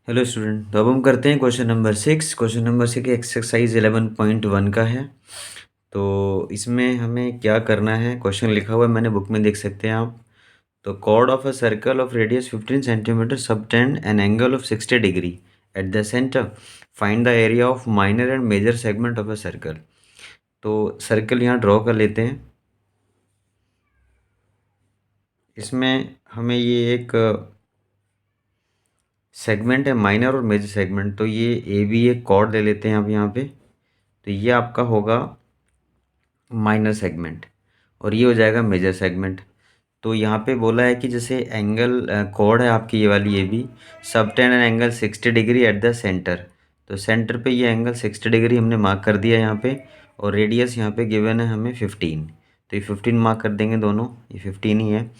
Hello student. तो अब हम करते हैं क्वेश्चन नंबर 6 एक्सरसाइज 11.1 का है। तो इसमें हमें क्या करना है, क्वेश्चन लिखा हुआ है, मैंने बुक में देख सकते हैं आप। तो chord of a circle of radius 15 centimetre subtend an angle of 60 degree at the centre, find the area of minor and major segment of a circle. तो सर्कल यहाँ ड्रॉ कर लेते हैं। इसमें हमें ये एक सेगमेंट है, माइनर और मेजर सेगमेंट। तो ये ए बी एक कॉर्ड ले लेते हैं आप यहाँ पे। तो ये आपका होगा माइनर सेगमेंट और ये हो जाएगा मेजर सेगमेंट। तो यहाँ पे बोला है कि जैसे एंगल कॉर्ड है आपकी ये वाली, ये भी subtend an angle 60 degree at the centre. तो सेंटर पे ये एंगल 60 डिग्री हमने मार्क कर दिया यहाँ पे। और रेडियस यहाँ पे गिवन है हमें 15। तो ये 15 मार्क कर देंगे दोनों, ये 15 ही है।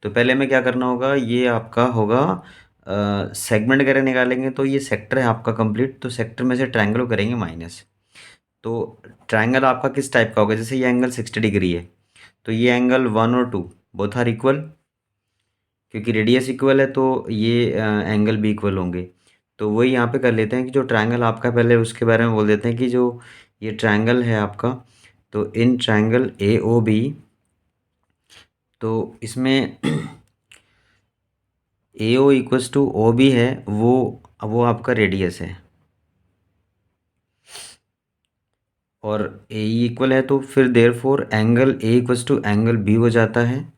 तो पहले हमें क्या करना होगा, ये आपका होगा सेगमेंट वगैरह निकालेंगे। तो ये सेक्टर है आपका कंप्लीट। तो सेक्टर में से ट्रायंगल करेंगे माइनस। तो ट्रायंगल आपका किस टाइप का होगा, जैसे ये एंगल 60 डिग्री है तो ये एंगल 1 और 2 बोथ आर इक्वल, क्योंकि रेडियस इक्वल है तो ये एंगल भी इक्वल होंगे। तो वही यहाँ पे कर लेते हैं कि जो ट्रायंगल आपका, पहले उसके बारे में बोल देते हैं कि जो ये ट्रायंगल है आपका, तो in triangle A O B, तो इसमें A O equals to O B है, वो आपका रेडियस है। और ए इक्वल है तो फिर therefore angle A equals to angle B हो जाता है।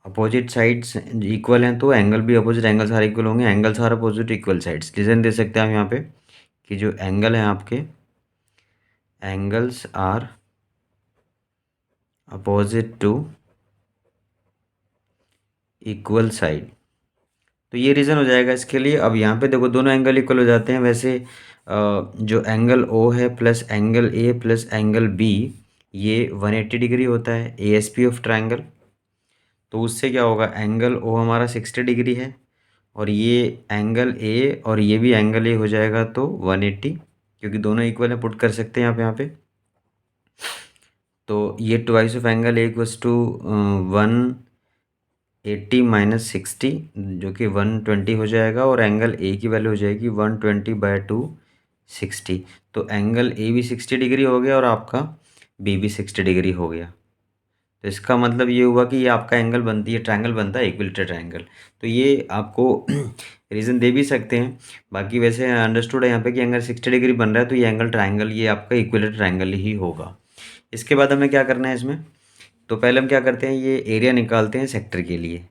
अपोजिट साइड्स इक्वल हैं तो एंगल भी अपोजिट, एंगल सारे इक्वल होंगे, एंगल सारे अपोजिट इक्वल साइड्स। रीजन दे सकते हैं हम यहाँ पे कि जो एंगल है आपके, angles are opposite to equal side. तो ये रीज़न हो जाएगा इसके लिए। अब यहाँ पे देखो दोनों एंगल इक्वल हो जाते हैं। वैसे जो एंगल ओ है plus angle A plus angle B, ये 180 डिग्री होता है A S P of triangle. तो उससे क्या होगा, एंगल ओ हमारा 60 डिग्री है और ये एंगल ए और ये भी एंगल ए हो जाएगा तो 180, क्योंकि दोनों इक्वल है, पुट कर सकते हैं आप यहाँ पे। तो ये twice of angle A equals to 180 minus 60, जो कि 120 हो जाएगा। और एंगल ए की वैल्यू हो जाएगी 120/260। तो एंगल ए भी 60 डिग्री हो गया और आपका बी भी 60 डिग्री हो गया। तो इसका मतलब ये हुआ कि ये आपका एंगल बनती है, ट्रायंगल बनता है इक्विलेटरल ट्रायंगल। तो ये आपको रीज़न दे भी सकते हैं। बाकी वैसे अंडरस्टूड है यहाँ पे कि एंगल 60 डिग्री बन रहा है तो ये एंगल ट्रायंगल, ये आपका इक्विलेटरल ट्रायंगल ही होगा। इसके बाद हमें क्या करना है इसमें, तो पहले हम क्या करते हैं, ये एरिया निकालते हैं सेक्टर के लिए।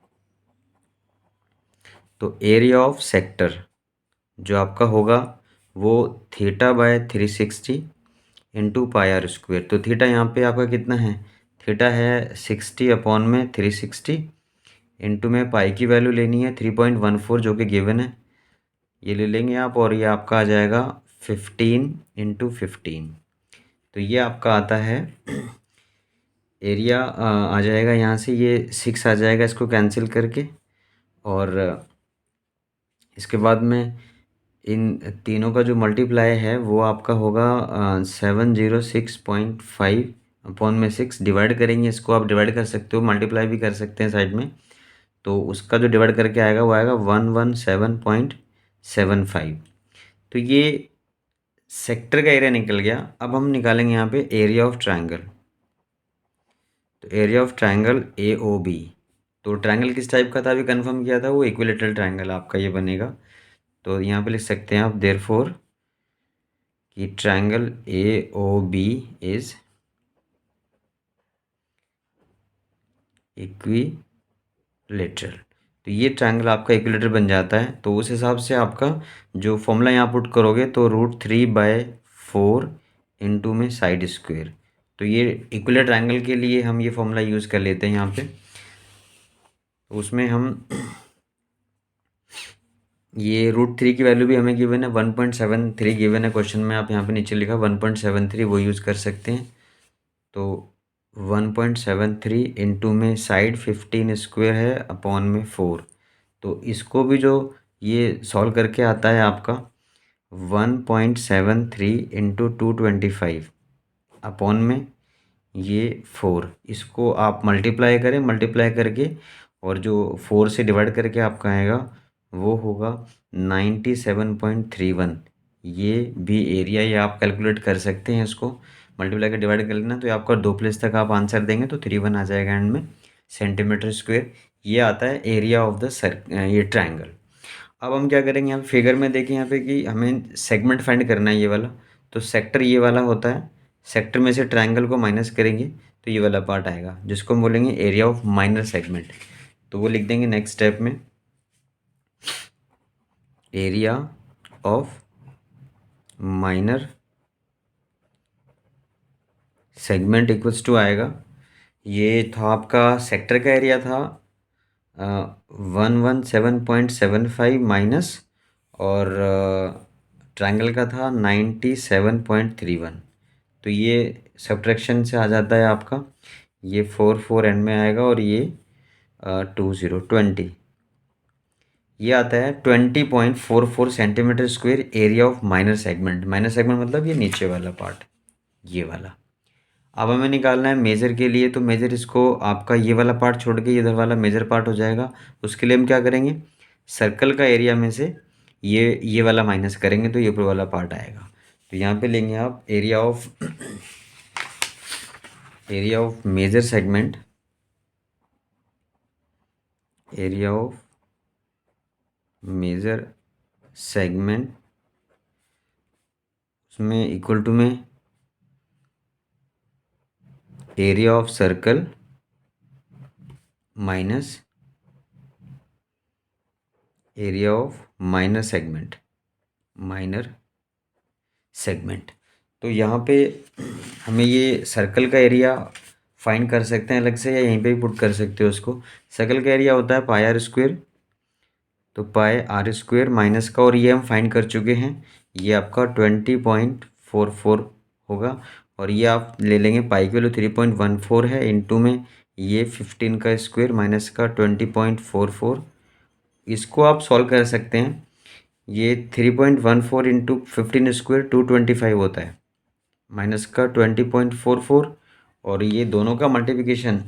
तो एरिया ऑफ सेक्टर जो आपका होगा वो θ/360 इंटू पाई आर स्क्वेयर। तो थीटा यहाँ पे आपका कितना है, थीटा है 60/360 इंटू में पाई की वैल्यू लेनी है 3.14 जो कि गिवन है, ये ले लेंगे आप। और ये आपका आ जाएगा 15 × 15। तो ये आपका आता है एरिया, आ जाएगा यहाँ से ये 6 आ जाएगा इसको कैंसिल करके। और इसके बाद में इन तीनों का जो मल्टीप्लाई है वो आपका होगा 706.5/6 डिवाइड करेंगे इसको। आप डिवाइड कर सकते हो, मल्टीप्लाई भी कर सकते हैं साइड में। तो उसका जो डिवाइड करके आएगा वो आएगा 117.75। तो ये सेक्टर का एरिया निकल गया। अब हम निकालेंगे यहाँ पे एरिया ऑफ ट्रायंगल। तो area of triangle A O B, तो ट्रायंगल किस टाइप का था अभी कंफर्म किया था, वो इक्विलेटरल ट्रायंगल आपका ये बनेगा। तो यहाँ पे लिख सकते हैं आप देयरफॉर कि triangle A O B is equilateral. तो ये ट्रायंगल आपका इक्विलेटरल बन जाता है। तो उस हिसाब से आपका जो फॉर्मूला यहाँ पुट करोगे तो √3/4 इंटू में साइड स्क्वेयर। तो ये इक्विलेटरल ट्रायंगल के लिए हम ये फॉर्मूला यूज़ कर लेते हैं यहाँ पे। तो उसमें हम ये √3 की वैल्यू भी हमें गिवन है, 1.73 गिवन है क्वेश्चन में। आप यहाँ पे नीचे लिखा 1.73, वो यूज़ कर सकते हैं। तो 1.73 इंटू में साइड 15 स्क्वेयर है अपॉन में 4। तो इसको भी जो ये सॉल्व करके आता है आपका 1.73 इंटू 225 अपॉन में ये 4। इसको आप मल्टीप्लाई करें, मल्टीप्लाई करके और जो 4 से डिवाइड करके आपका आएगा वो होगा 97.31। ये भी एरिया ये आप कैलकुलेट कर सकते हैं, इसको मल्टीप्लाई कर डिवाइड कर लेना, तो ये आपका 2 प्लेस तक आप आंसर देंगे तो 31 आ जाएगा एंड में सेंटीमीटर स्क्वायर। ये आता है एरिया ऑफ द ये ट्रायंगल। अब हम क्या करेंगे, यहाँ फिगर में देखें यहाँ पे कि हमें सेगमेंट फाइंड करना है ये वाला, तो सेक्टर ये वाला होता है, सेक्टर में से ट्रायंगल को माइनस करेंगे तो ये वाला पार्ट आएगा जिसको हम बोलेंगे एरिया ऑफ माइनर सेगमेंट। तो वो लिख देंगे नेक्स्ट स्टेप में, area of minor segment equals to आएगा, ये था आपका सेक्टर का एरिया था 117.75 माइनस, और ट्रायंगल का था 97.31। तो ये सब्ट्रैक्शन से आ जाता है आपका, ये 4 एंड में आएगा और ये 20 ये आता है 20.44 centimetre square area of minor segment. Minor segment मतलब ये नीचे वाला पार्ट, ये वाला। अब हमें निकालना है मेजर के लिए, तो मेजर इसको आपका ये वाला पार्ट छोड़ के इधर वाला मेजर पार्ट हो जाएगा। उसके लिए हम क्या करेंगे, सर्कल का एरिया में से ये वाला माइनस करेंगे तो ये ऊपर वाला पार्ट आएगा। तो यहाँ पे लेंगे आप area of major segment, area of major segment, उसमें इक्वल टू में area of circle minus area of minor segment. तो यहाँ पे हमें ये सर्कल का एरिया फाइंड कर सकते हैं अलग से, या यहीं पे भी पुट कर सकते हो उसको। सर्कल का एरिया होता है पाई आर स्क्वायर, तो पाई आर स्क्वायर माइनस का, और ये हम फाइंड कर चुके हैं, ये आपका 20.44 होगा। और ये आप ले लेंगे पाई की वैल्यू 3.14 है, इंटू में ये 15 का स्क्वायर माइनस का 20.44। इसको आप सॉल्व कर सकते हैं, ये 3.14 इंटू 15 स्क्वायर 225 होता है, माइनस का 20.44, और ये दोनों का मल्टीप्लिकेशन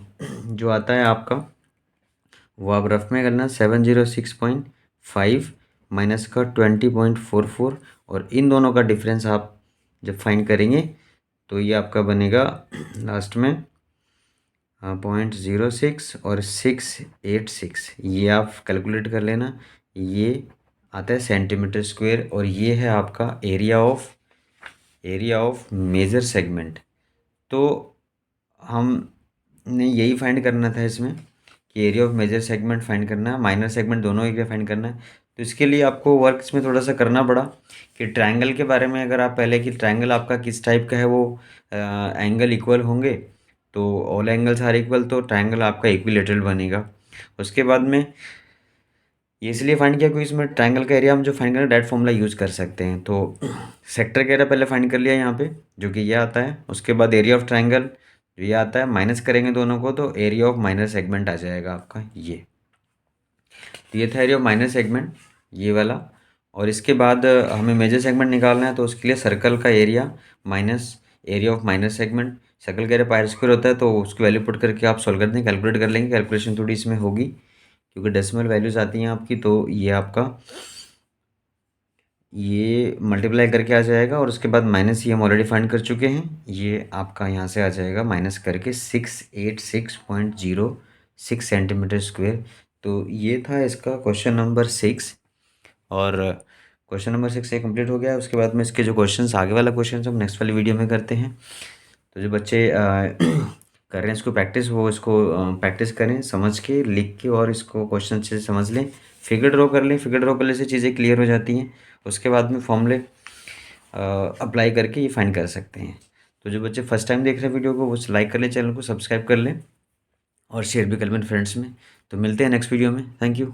जो आता है आपका, वो आप रफ में करना 706.5 माइनस का 20.44, और इन दोनों का डिफरेंस आप जब फाइंड करेंगे तो ये आपका बनेगा लास्ट में 0.06 और 686। ये आप कैलकुलेट कर लेना, ये आता है सेंटीमीटर स्क्वायर, और ये है आपका एरिया ऑफ मेजर सेगमेंट। तो हमने यही फाइंड करना था इसमें कि area of major segment find करना है, माइनर सेगमेंट दोनों एरिया फाइंड करना है। तो इसके लिए आपको वर्क इसमें थोड़ा सा करना पड़ा कि ट्रायंगल के बारे में, अगर आप पहले कि ट्रायंगल आपका किस टाइप का है, वो एंगल इक्वल होंगे तो ऑल एंगल्स आर इक्वल, तो ट्रायंगल आपका इक्विलेटरल बनेगा। उसके बाद में ये इसलिए फाइंड किया क्योंकि इसमें ट्रायंगल का एरिया हम जो फाइंड करें डायरेक्ट फॉर्मूला यूज़ कर सकते हैं। तो सेक्टर का एरिया पहले फाइंड कर लिया यहाँ पे, जो कि ये आता है। उसके बाद एरिया ऑफ ट्रायंगल जो ये आता है, माइनस करेंगे दोनों को तो एरिया ऑफ माइनर सेगमेंट आ जाएगा आपका ये। तो ये था एरिया ऑफ माइनर सेगमेंट, ये वाला। और इसके बाद हमें मेजर सेगमेंट निकालना है, तो उसके लिए सर्कल का area minus area of minor segment. Circle का एरिया पाई स्क्वायर होता है, तो उसकी वैल्यू पुट करके आप सॉल्व करते हैं, कैलकुलेट कर लेंगे। कैलकुलेशन थोड़ी इसमें होगी क्योंकि डेसिमल वैल्यूज़ आती हैं आपकी, तो ये आपका ये मल्टीप्लाई करके आ जाएगा। और उसके बाद माइनस ये हम ऑलरेडी फाइंड कर चुके हैं, ये आपका यहाँ से आ जाएगा माइनस करके 686.06 सेंटीमीटर स्क्वायर। तो ये था इसका क्वेश्चन नंबर 6, और क्वेश्चन नंबर 6 ये कंप्लीट हो गया है। उसके बाद में इसके जो क्वेश्चंस आगे वाला क्वेश्चन हम नेक्स्ट वाली वीडियो में करते हैं। तो जो बच्चे कर रहे हैं इसको प्रैक्टिस, वो इसको प्रैक्टिस करें समझ के, लिख के, और इसको क्वेश्चन अच्छे से समझ लें। फिगर ड्रॉ कर लें, फिगर ड्रॉ करने से चीज़ें क्लियर हो जाती हैं। उसके बाद में फॉर्मूले अप्लाई करके ये फाइंड कर सकते हैं। तो जो बच्चे फर्स्ट टाइम देख रहे हैं वीडियो को, वो लाइक कर लें, चैनल को सब्सक्राइब कर लें, और शेयर भी कर लें फ्रेंड्स में। तो मिलते हैं नेक्स्ट वीडियो में। Thank you.